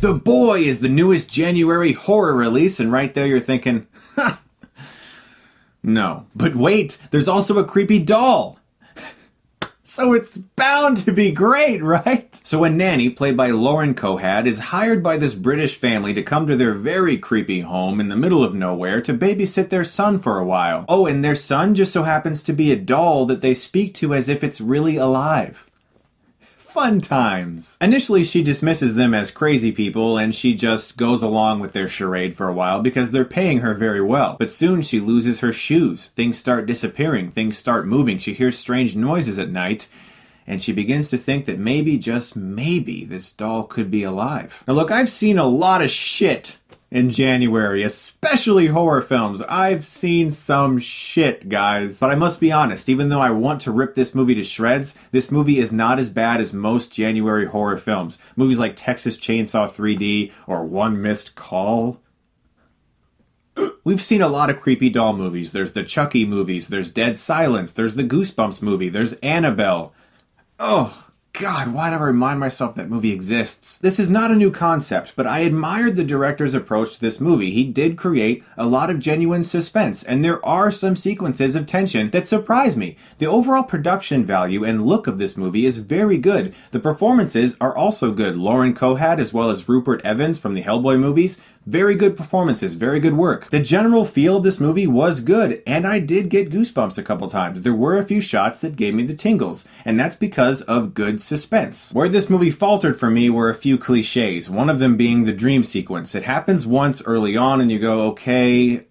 The Boy is the newest January horror release, and right there you're thinking, ha, no. But wait, there's also a creepy doll. So it's bound to be great, right? So a nanny, played by Lauren Cohan, is hired by this British family to come to their very creepy home in the middle of nowhere to babysit their son for a while. Oh, and their son just so happens to be a doll that they speak to as if it's really alive. Fun times. Initially, she dismisses them as crazy people, and she just goes along with their charade for a while because they're paying her very well. But soon she loses her shoes. Things start disappearing. Things start moving. She hears strange noises at night, and she begins to think that maybe, just maybe, this doll could be alive. Now look, I've seen a lot of shit in January, especially horror films. I've seen some shit, guys. But I must be honest, even though I want to rip this movie to shreds, this movie is not as bad as most January horror films. Movies like Texas Chainsaw 3D or One Missed Call. We've seen a lot of creepy doll movies. There's the Chucky movies, there's Dead Silence, there's the Goosebumps movie, there's Annabelle. Oh, God, why do I remind myself that movie exists? This is not a new concept, but I admired the director's approach to this movie. He did create a lot of genuine suspense, and there are some sequences of tension that surprise me. The overall production value and look of this movie is very good. The performances are also good. Lauren Cohan, as well as Rupert Evans from the Hellboy movies, very good performances, very good work. The general feel of this movie was good, and I did get goosebumps a couple times. There were a few shots that gave me the tingles, and that's because of good suspense. Where this movie faltered for me were a few cliches, one of them being the dream sequence. It happens once early on, and you go, okay,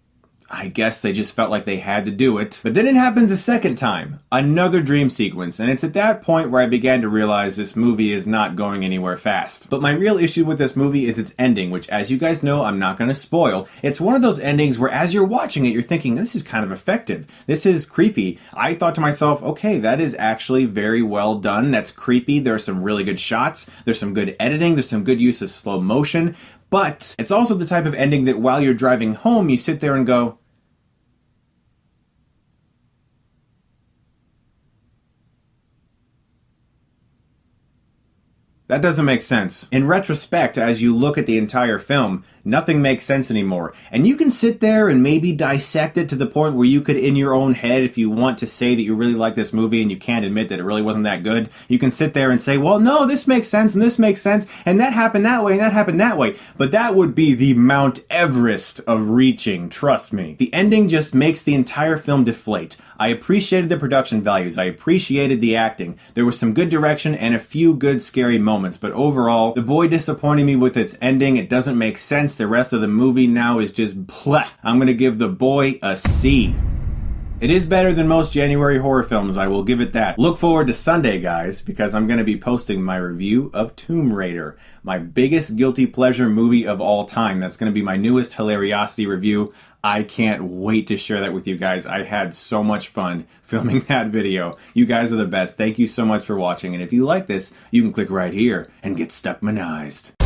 I guess they just felt like they had to do it. But then it happens a second time. Another dream sequence. And it's at that point where I began to realize this movie is not going anywhere fast. But my real issue with this movie is its ending, which, as you guys know, I'm not going to spoil. It's one of those endings where as you're watching it, you're thinking, this is kind of effective. This is creepy. I thought to myself, okay, that is actually very well done. That's creepy. There are some really good shots. There's some good editing. There's some good use of slow motion. But it's also the type of ending that while you're driving home, you sit there and go, that doesn't make sense. In retrospect, as you look at the entire film, nothing makes sense anymore. And you can sit there and maybe dissect it to the point where you could, in your own head, if you want to say that you really like this movie and you can't admit that it really wasn't that good, you can sit there and say, well, no, this makes sense and this makes sense and that happened that way and that happened that way. But that would be the Mount Everest of reaching, trust me. The ending just makes the entire film deflate. I appreciated the production values. I appreciated the acting. There was some good direction and a few good scary moments. But overall, The Boy disappointed me with its ending. It doesn't make sense. The rest of the movie now is just bleh. I'm going to give The Boy a C. It is better than most January horror films, I will give it that. Look forward to Sunday, guys, because I'm going to be posting my review of Tomb Raider, my biggest guilty pleasure movie of all time. That's going to be my newest Hilariosity review. I can't wait to share that with you guys. I had so much fun filming that video. You guys are the best. Thank you so much for watching, and if you like this, you can click right here and get Stuckmanized.